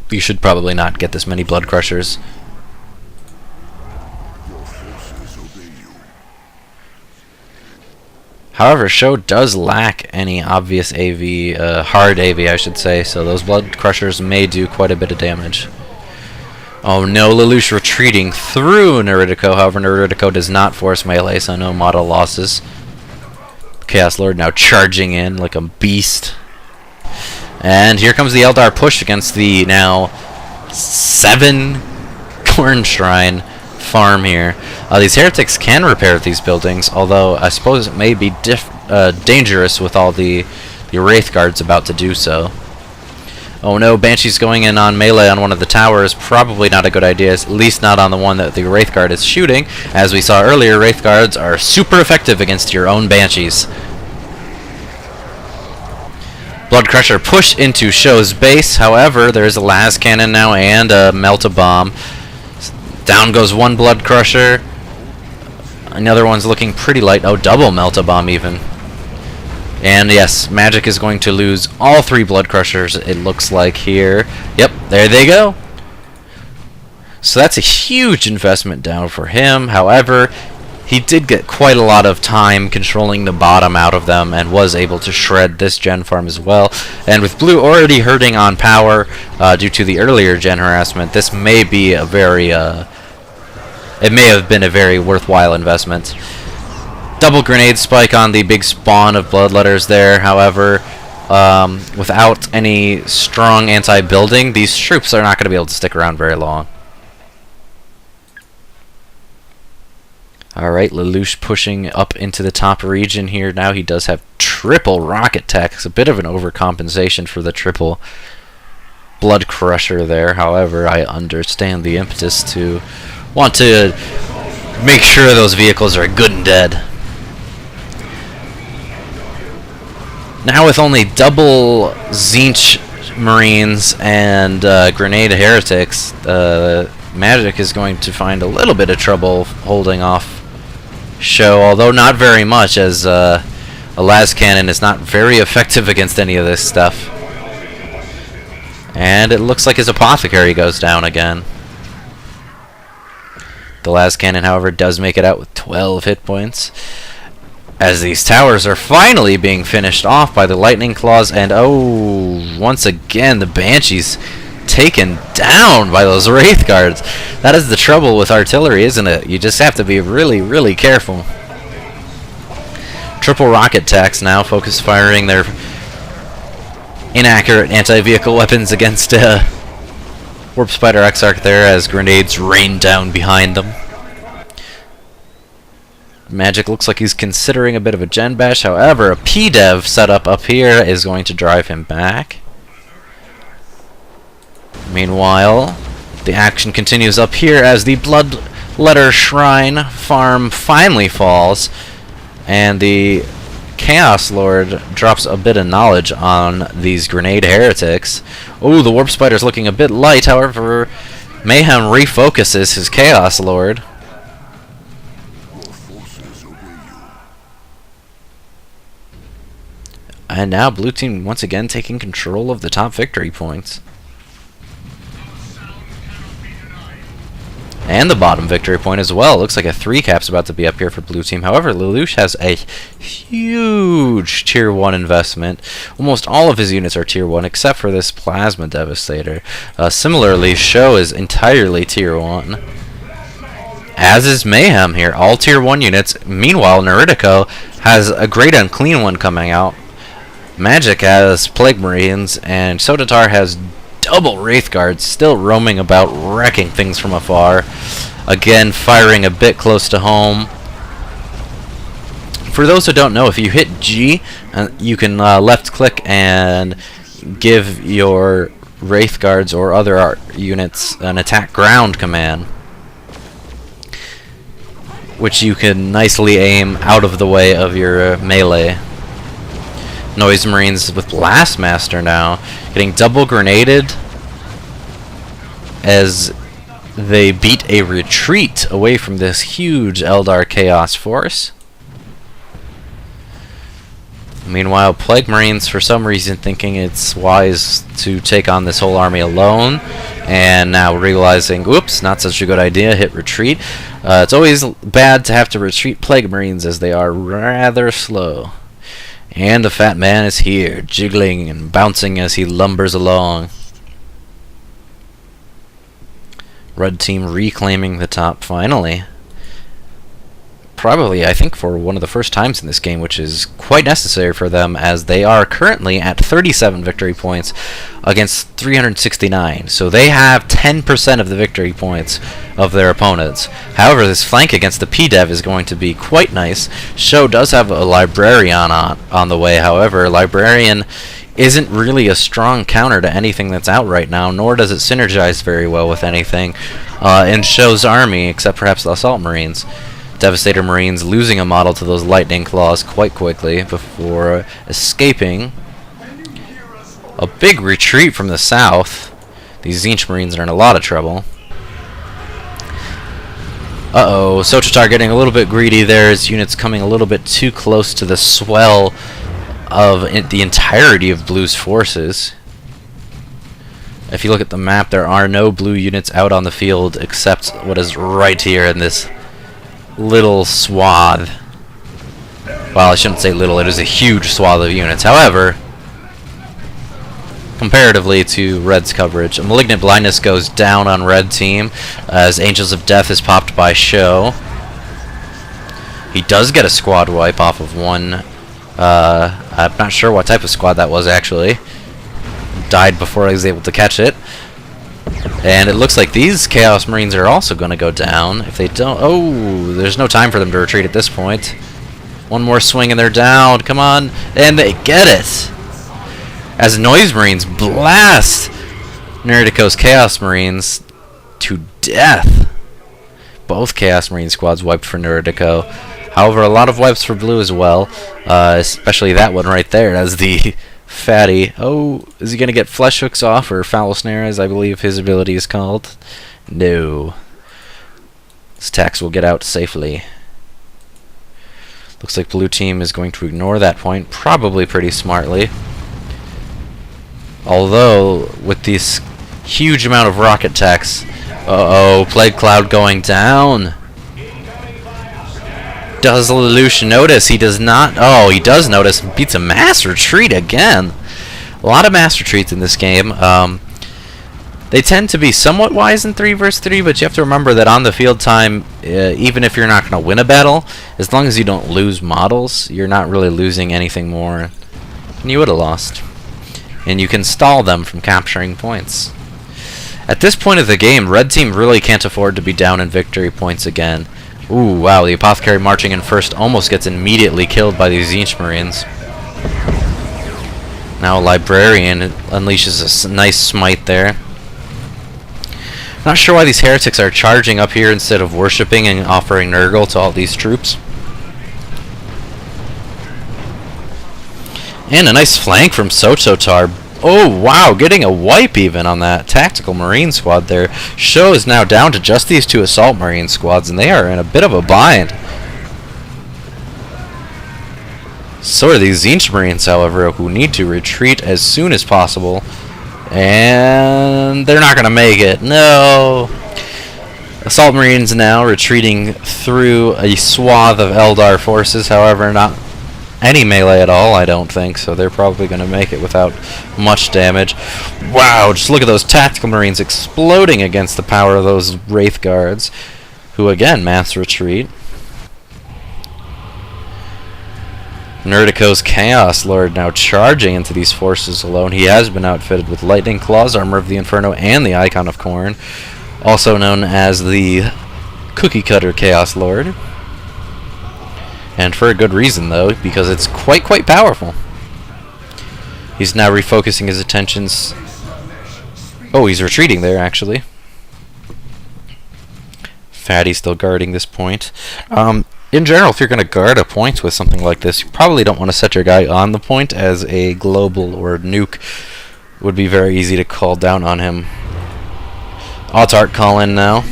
you should probably not get this many Blood Crushers. However, Sho does lack any obvious AV, hard AV I should say, so those Blood Crushers may do quite a bit of damage. Oh no, Lelouch retreating through Neridico, however Neridico does not force melee, so no model losses. Chaos Lord now charging in like a beast. And here comes the Eldar push against the now 7 Corn Shrine farm here. These heretics can repair these buildings, although I suppose it may be dangerous with all the Wraith Guards about to do so. Oh no, Banshee's going in on melee on one of the towers. Probably not a good idea, at least not on the one that the Wraith Guard is shooting. As we saw earlier, Wraith Guards are super effective against your own Banshees. Blood Crusher push into Sho's base. However, there's a Las Cannon now and a Melt-A-Bomb. Down goes one Blood Crusher. Another one's looking pretty light. Oh, double Melt-A-Bomb even. And yes, Magic is going to lose all 3 Blood Crushers, it looks like here. Yep, there they go. So that's a huge investment down for him. However, he did get quite a lot of time controlling the bottom out of them and was able to shred this gen farm as well. And with Blue already hurting on power due to the earlier gen harassment, this may be a very, it may have been a very worthwhile investment. Double grenade spike on the big spawn of Bloodletters there, however, without any strong anti-building, these troops are not going to be able to stick around very long. Alright, Lelouch pushing up into the top region here. Now he does have triple rocket tech. It's a bit of an overcompensation for the triple Blood Crusher there. However, I understand the impetus to want to make sure those vehicles are good and dead. Now with only double Tzeentch Marines and Grenade Heretics, Magic is going to find a little bit of trouble holding off Sho, although not very much, as a Las Cannon is not very effective against any of this stuff. And it looks like his Apothecary goes down again. The Las Cannon, however, does make it out with 12 hit points. As these towers are finally being finished off by the Lightning Claws, and oh, once again the Banshees taken down by those Wraith Guards. That is the trouble with artillery, isn't it? You just have to be really, really careful. Triple rocket attacks now, focus firing their inaccurate anti-vehicle weapons against Warp Spider Exarch there as grenades rain down behind them. Magic looks like he's considering a bit of a gen bash, however, a P-Dev setup up here is going to drive him back. Meanwhile, the action continues up here as the Bloodletter Shrine farm finally falls, and the Chaos Lord drops a bit of knowledge on these Grenade Heretics. Oh, the Warp Spider's looking a bit light, however, Mayhem refocuses his Chaos Lord. And now Blue Team once again taking control of the top victory points. And the bottom victory point as well. Looks like a 3-cap's about to be up here for Blue Team. However, Lelouch has a huge Tier 1 investment. Almost all of his units are Tier 1 except for this Plasma Devastator. Similarly, Sho is entirely Tier 1. As is Mayhem here. All Tier 1 units. Meanwhile, Neridico has a Great Unclean One coming out. Magic has Plague Marines, and Sodatar has double Wraith Guards, still roaming about, wrecking things from afar. Again, firing a bit close to home. For those who don't know, if you hit G, you can left-click and give your Wraith Guards or other units an attack ground command, which you can nicely aim out of the way of your melee. Noise Marines with Blastmaster now, getting double grenaded as they beat a retreat away from this huge Eldar Chaos force. Meanwhile, Plague Marines, for some reason, thinking it's wise to take on this whole army alone, and now realizing, oops, not such a good idea, hit retreat. It's always bad to have to retreat Plague Marines, as they are rather slow. And the fat man is here, jiggling and bouncing as he lumbers along. Red team reclaiming the top finally. Probably, I think, for one of the first times in this game, which is quite necessary for them, as they are currently at 37 victory points against 369. So they have 10% of the victory points of their opponents. However, this flank against the P-Dev is going to be quite nice. Show does have a Librarian on the way, however. Librarian isn't really a strong counter to anything that's out right now, nor does it synergize very well with anything in Show's army, except perhaps the Assault Marines. Devastator Marines losing a model to those Lightning Claws quite quickly before escaping. A big retreat from the south. These Tzeentch Marines are in a lot of trouble. Uh-oh, Sototar getting a little bit greedy there. His units coming a little bit too close to the swell of the entirety of Blue's forces. If you look at the map, there are no blue units out on the field except what is right here in this little swath. Well, I shouldn't say little, it is a huge swath of units. However, comparatively to Red's coverage, a Malignant Blindness goes down on Red team as Angels of Death is popped by Show. He does get a squad wipe off of one. I'm not sure what type of squad that was actually. Died before I was able to catch it. And it looks like these Chaos Marines are also going to go down. If they don't... Oh, there's no time for them to retreat at this point. One more swing and they're down. Come on. And they get it. As Noise Marines blast Nerdiko's Chaos Marines to death. Both Chaos Marine squads wiped for Nerdiko. However, a lot of wipes for Blue as well. Especially that one right there. That's the... Fatty. Oh, is he going to get flesh hooks off, or foul snare, as I believe his ability is called? No. This tax will get out safely. Looks like Blue team is going to ignore that point, probably pretty smartly. Although, with this huge amount of rocket tax... Uh-oh, Plague Cloud going down. Does Lelouch notice? He does not. Oh, he does notice. Beats a mass retreat again. A lot of mass retreats in this game. They tend to be somewhat wise in 3 vs 3, but you have to remember that on the field time, even if you're not going to win a battle, as long as you don't lose models, you're not really losing anything more than you would have lost. And you can stall them from capturing points. At this point of the game, Red team really can't afford to be down in victory points again. Ooh, wow, the Apothecary marching in first almost gets immediately killed by these Tzeentch Marines. Now Librarian unleashes a nice smite there. Not sure why these heretics are charging up here instead of worshipping and offering Nurgle to all these troops. And a nice flank from Sototar. Oh, wow, getting a wipe even on that Tactical Marine squad there. Show is now down to just these 2 Assault Marine squads, and they are in a bit of a bind. So are these Tzeentch Marines, however, who need to retreat as soon as possible. And they're not going to make it. No! Assault Marines now retreating through a swath of Eldar forces, however, not any melee at all, I don't think, so they're probably going to make it without much damage. Wow, just look at those Tactical Marines exploding against the power of those Wraith Guards, who again mass retreat. Nerdiko's Chaos Lord now charging into these forces alone. He has been outfitted with Lightning Claws, Armor of the Inferno, and the Icon of Khorne, also known as the Cookie Cutter Chaos Lord. And for a good reason, though, because it's quite powerful. He's now refocusing his attentions. Oh, he's retreating there, actually. Fatty's still guarding this point. In general, if you're going to guard a point with something like this, you probably don't want to set your guy on the point, as a global or nuke would be very easy to call down on him. Autarch call in now.